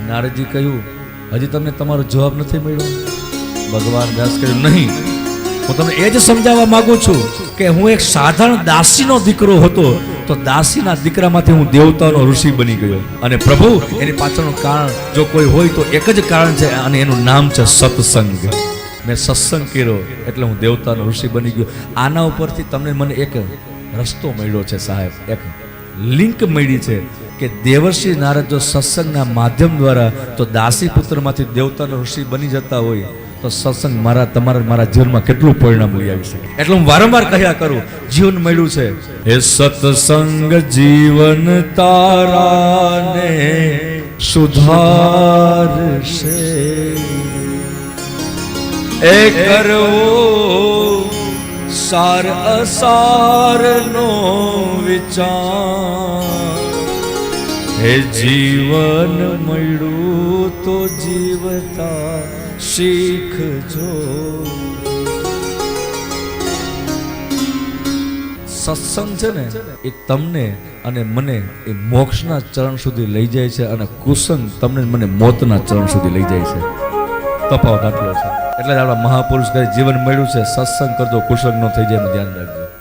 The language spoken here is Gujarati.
નારદજી કહ્યું, હજી તમને તમારો જવાબ નથી મળ્યો? ભગવાન વ્યાસ કહ્યું, નહીં, હું તમને એ જ સમજાવવા માંગુ છું કે હું એક સાધારણ દાસીનો દીકરો હતો, તો દાસીના દીકરામાંથી હું દેવતાનો ઋષિ બની ગયો. અને પ્રભુ, એની પાછળનું કારણ જો કોઈ હોય તો એક જ કારણ છે, અને એનું નામ છે સત્સંગ. મેં સત્સંગ કર્યો એટલે હું દેવતાનો ઋષિ બની ગયો. આના ઉપરથી તમને મને એક રસ્તો મળ્યો છે સાહેબ, એક લિંક મળી છે કે દેવર્ષિ નારદ જો સત્સંગના માધ્યમ દ્વારા તો દાસી પુત્રમાંથી દેવતાનો ઋષિ બની જતા હોય તો સત્સંગ મારા જીવનમાં કેટલું પરિણામ લઈ આવી શકે. એટલે હું વારંવાર કહ્યા કરું, જીવન મળ્યું છે, હે સત્સંગ જીવન તારાને સુધારશે, એ કરવો સાર અસારનો વિચાર, હે જીવન મળ્યું તો જીવતા શીખજો. સત્સંગ છે ને એ તમને અને મને એ મોક્ષના ચરણ સુધી લઈ જાય છે, અને કુસંગ તમને મને મોતના ચરણ સુધી લઈ જાય છે. તફાવત આટલો છે. એટલે જ આપણા મહાપુરુષ કહે જીવન મળ્યું છે, સત્સંગ કરજો, કુસંગ ન થઈ જાય, એનું ધ્યાન રાખજો.